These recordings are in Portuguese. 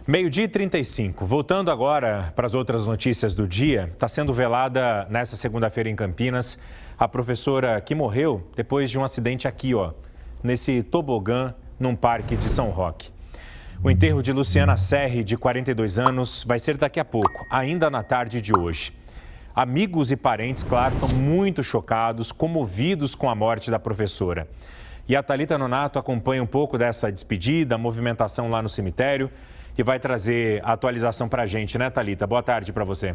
Meio-dia e 35. Voltando agora para as outras notícias do dia, está sendo velada nesta segunda-feira em Campinas a professora que morreu depois de um acidente aqui, nesse tobogã, num parque de São Roque. O enterro de Luciana Serri, de 42 anos, vai ser daqui a pouco, ainda na tarde de hoje. Amigos e parentes, claro, estão muito chocados, comovidos com a morte da professora. E a Thalita Nonato acompanha um pouco dessa despedida, a movimentação lá no cemitério e vai trazer a atualização para a gente, né, Thalita? Boa tarde para você.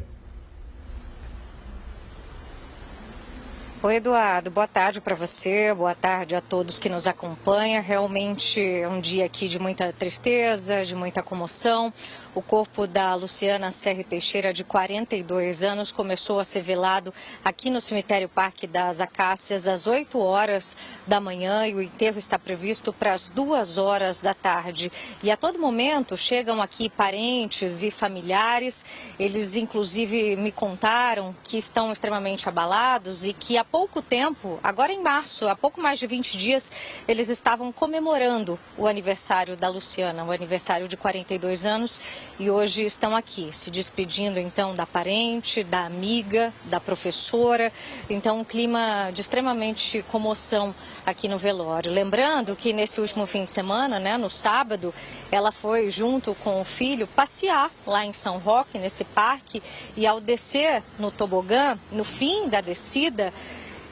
Oi, Eduardo. Boa tarde para você, boa tarde a todos que nos acompanham. Realmente é um dia aqui de muita tristeza, de muita comoção. O corpo da Luciana Serri Teixeira, de 42 anos, começou a ser velado aqui no cemitério Parque das Acácias às 8 horas da manhã e o enterro está previsto para as 2 horas da tarde. E a todo momento chegam aqui parentes e familiares. Eles, inclusive, me contaram que estão extremamente abalados e que há pouco tempo, agora em março, há pouco mais de 20 dias, eles estavam comemorando o aniversário da Luciana, o aniversário de 42 anos, e hoje estão aqui, se despedindo então da parente, da amiga, da professora. Então, um clima de extremamente comoção aqui no velório. Lembrando que nesse último fim de semana, no sábado, ela foi junto com o filho passear lá em São Roque, nesse parque, e ao descer no tobogã, no fim da descida,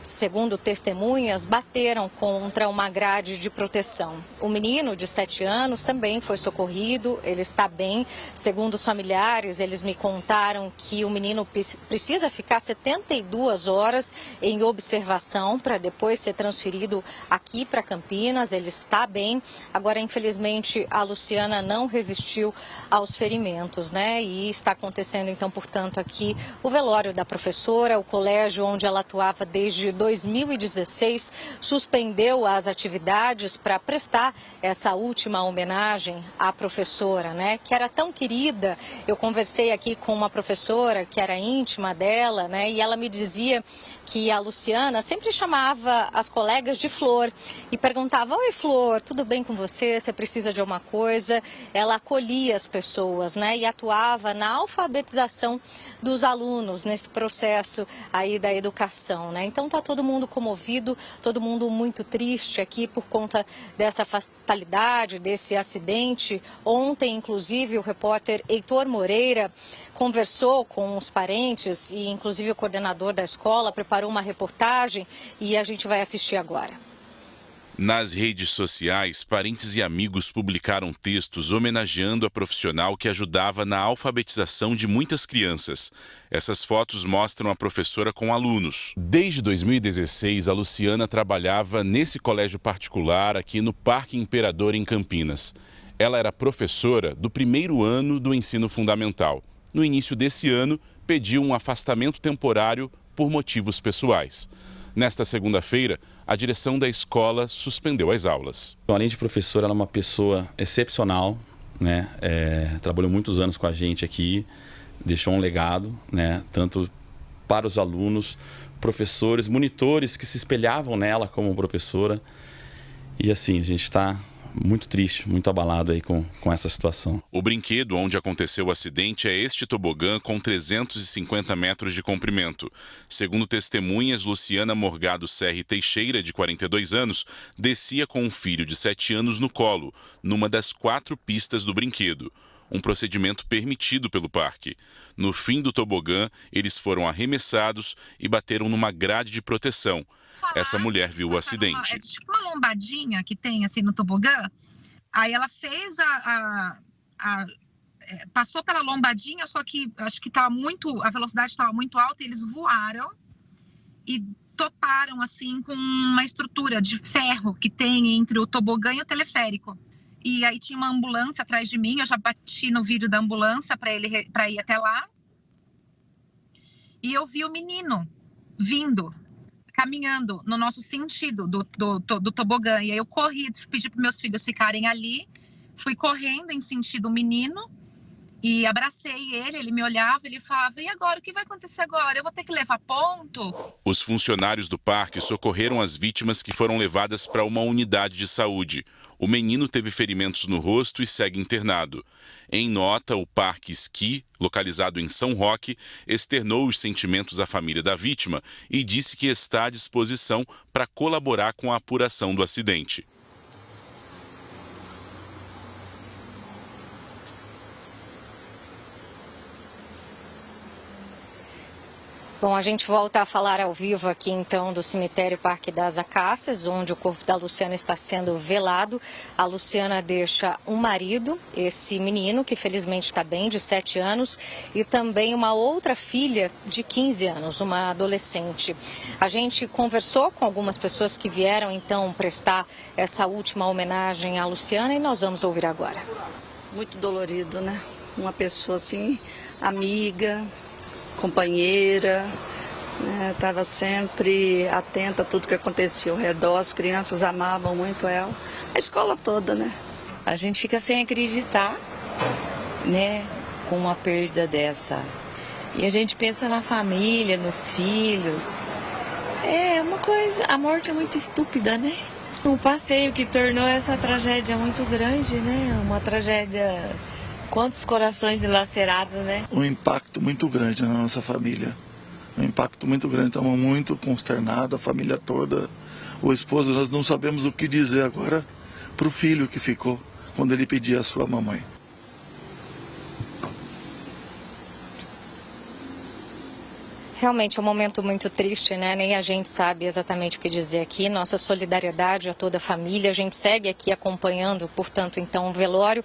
segundo testemunhas, bateram contra uma grade de proteção. O menino, de 7 anos, também foi socorrido, ele está bem. Segundo os familiares, eles me contaram que o menino precisa ficar 72 horas em observação para depois ser transferido aqui para Campinas. Ele está bem. Agora, infelizmente, a Luciana não resistiu aos ferimentos, E está acontecendo, então, portanto, aqui o velório da professora, o colégio onde ela atuava desde 2016 suspendeu as atividades para prestar essa última homenagem à professora, que era tão querida. Eu conversei aqui com uma professora que era íntima dela, e ela me dizia que a Luciana sempre chamava as colegas de Flor e perguntava: oi, Flor, tudo bem com você? Você precisa de alguma coisa? Ela acolhia as pessoas, e atuava na alfabetização dos alunos nesse processo aí da educação, Então está todo mundo comovido, todo mundo muito triste aqui por conta dessa fatalidade, desse acidente. Ontem, inclusive, o repórter Heitor Moreira conversou com os parentes e, inclusive, o coordenador da escola preparou uma reportagem e a gente vai assistir agora. Nas redes sociais, parentes e amigos publicaram textos homenageando a profissional que ajudava na alfabetização de muitas crianças. Essas fotos mostram a professora com alunos. Desde 2016, a Luciana trabalhava nesse colégio particular aqui no Parque Imperador, em Campinas. Ela era professora do primeiro ano do ensino fundamental. No início desse ano, pediu um afastamento temporário por motivos pessoais. Nesta segunda-feira, a direção da escola suspendeu as aulas. Além de professora, ela é uma pessoa excepcional, trabalhou muitos anos com a gente aqui, deixou um legado, tanto para os alunos, professores, monitores que se espelhavam nela como professora. E assim, a gente está muito triste, muito abalado aí com essa situação. O brinquedo onde aconteceu o acidente é este tobogã com 350 metros de comprimento. Segundo testemunhas, Luciana Morgado Serri Teixeira, de 42 anos, descia com um filho de 7 anos no colo, numa das 4 pistas do brinquedo. Um procedimento permitido pelo parque. No fim do tobogã, eles foram arremessados e bateram numa grade de proteção. Essa mulher viu o acidente. É tipo uma lombadinha que tem assim no tobogã. Aí ela fez passou pela lombadinha, só que acho que a velocidade estava muito alta e eles voaram e toparam assim com uma estrutura de ferro que tem entre o tobogã e o teleférico. E aí tinha uma ambulância atrás de mim, eu já bati no vidro da ambulância para ir até lá. E eu vi o menino vindo, caminhando no nosso sentido do tobogã. E aí eu corri, pedi para meus filhos ficarem ali, fui correndo em sentido menino E abracei ele me olhava, ele falava, e agora, o que vai acontecer agora? Eu vou ter que levar ponto? Os funcionários do parque socorreram as vítimas que foram levadas para uma unidade de saúde. O menino teve ferimentos no rosto e segue internado. Em nota, o Parque Ski, localizado em São Roque, externou os sentimentos à família da vítima e disse que está à disposição para colaborar com a apuração do acidente. Bom, a gente volta a falar ao vivo aqui então do cemitério Parque das Acácias, onde o corpo da Luciana está sendo velado. A Luciana deixa um marido, esse menino que felizmente está bem, de 7 anos, e também uma outra filha de 15 anos, uma adolescente. A gente conversou com algumas pessoas que vieram então prestar essa última homenagem à Luciana e nós vamos ouvir agora. Muito dolorido, né? Uma pessoa assim, amiga, companheira, né? Estava sempre atenta a tudo que acontecia ao redor, as crianças amavam muito ela, a escola toda, né? A gente fica sem acreditar, né, com uma perda dessa. E a gente pensa na família, nos filhos. É uma coisa, a morte é muito estúpida, né? Um passeio que tornou essa tragédia muito grande, né? Uma tragédia... Quantos corações dilacerados, né? Um impacto muito grande na nossa família. Um impacto muito grande. Estamos muito consternados, a família toda. O esposo, nós não sabemos o que dizer agora para o filho que ficou quando ele pedia a sua mamãe. Realmente é um momento muito triste, né? Nem a gente sabe exatamente o que dizer aqui. Nossa solidariedade a toda a família. A gente segue aqui acompanhando, portanto, então, o velório.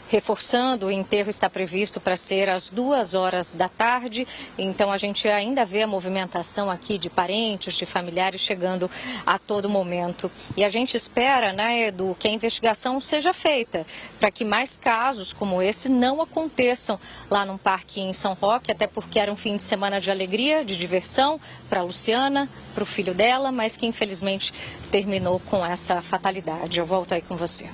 Reforçando, o enterro está previsto para ser às 2h da tarde. Então, a gente ainda vê a movimentação aqui de parentes, de familiares chegando a todo momento. E a gente espera, né, Edu, que a investigação seja feita para que mais casos como esse não aconteçam lá num parque em São Roque, até porque era um fim de semana de alegria, de diversão para a Luciana, para o filho dela, mas que infelizmente terminou com essa fatalidade. Eu volto aí com você.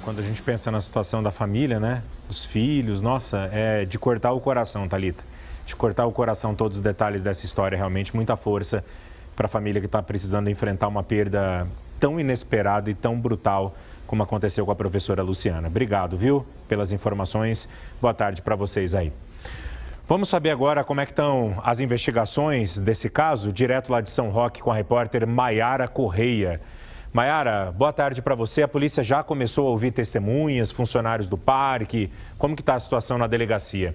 Quando a gente pensa na situação da família, né? Os filhos, nossa, é de cortar o coração, Thalita. De cortar o coração todos os detalhes dessa história, realmente muita força para a família que está precisando enfrentar uma perda tão inesperada e tão brutal como aconteceu com a professora Luciana. Obrigado, viu, pelas informações. Boa tarde para vocês aí. Vamos saber agora como é que estão as investigações desse caso, direto lá de São Roque com a repórter Maiara Correia. Maiara, boa tarde para você. A polícia já começou a ouvir testemunhas, funcionários do parque. Como que está a situação na delegacia?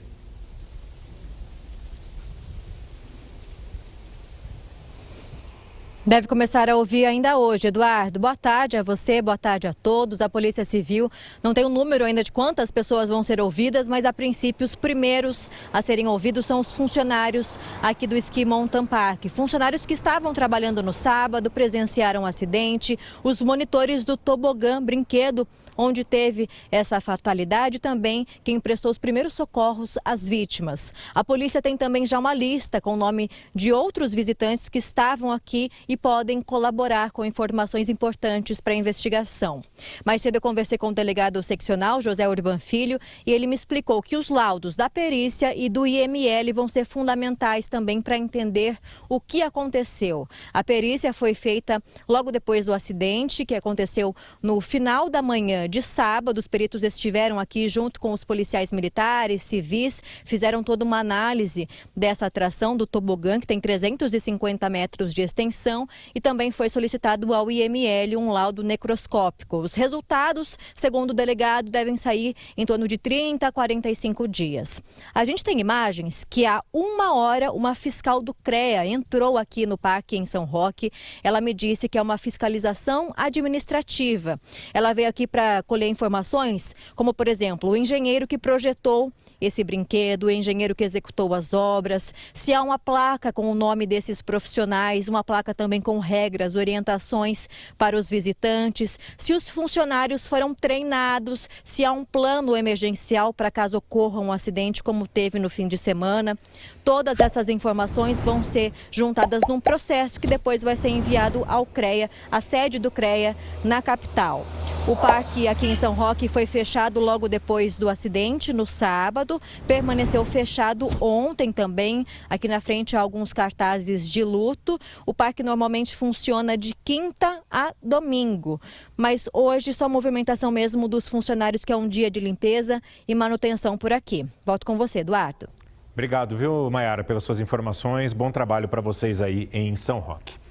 Deve começar a ouvir ainda hoje. Eduardo, boa tarde a você, boa tarde a todos. A Polícia Civil não tem um número ainda de quantas pessoas vão ser ouvidas, mas a princípio os primeiros a serem ouvidos são os funcionários aqui do Ski Mountain Park. Funcionários que estavam trabalhando no sábado, presenciaram um acidente, os monitores do tobogã, brinquedo, onde teve essa fatalidade, também quem prestou os primeiros socorros às vítimas. A polícia tem também já uma lista com o nome de outros visitantes que estavam aqui e podem colaborar com informações importantes para a investigação. Mais cedo eu conversei com o delegado seccional, José Urban Filho, e ele me explicou que os laudos da perícia e do IML vão ser fundamentais também para entender o que aconteceu. A perícia foi feita logo depois do acidente, que aconteceu no final da manhã de sábado. Os peritos estiveram aqui junto com os policiais militares, civis, fizeram toda uma análise dessa atração do tobogã, que tem 350 metros de extensão, e também foi solicitado ao IML um laudo necroscópico. Os resultados, segundo o delegado, devem sair em torno de 30 a 45 dias. A gente tem imagens que há 1h uma fiscal do CREA entrou aqui no parque em São Roque. Ela me disse que é uma fiscalização administrativa. Ela veio aqui para colher informações, como, por exemplo, o engenheiro que projetou esse brinquedo, o engenheiro que executou as obras, se há uma placa com o nome desses profissionais, uma placa também com regras, orientações para os visitantes, se os funcionários foram treinados, se há um plano emergencial para caso ocorra um acidente como teve no fim de semana. Todas essas informações vão ser juntadas num processo que depois vai ser enviado ao CREA, a sede do CREA na capital. O parque aqui em São Roque foi fechado logo depois do acidente, no sábado. Permaneceu fechado ontem também. Aqui na frente há alguns cartazes de luto. O parque normalmente funciona de quinta a domingo. Mas hoje só movimentação mesmo dos funcionários, que é um dia de limpeza e manutenção por aqui. Volto com você, Eduardo. Obrigado, viu, Mayara, pelas suas informações. Bom trabalho para vocês aí em São Roque.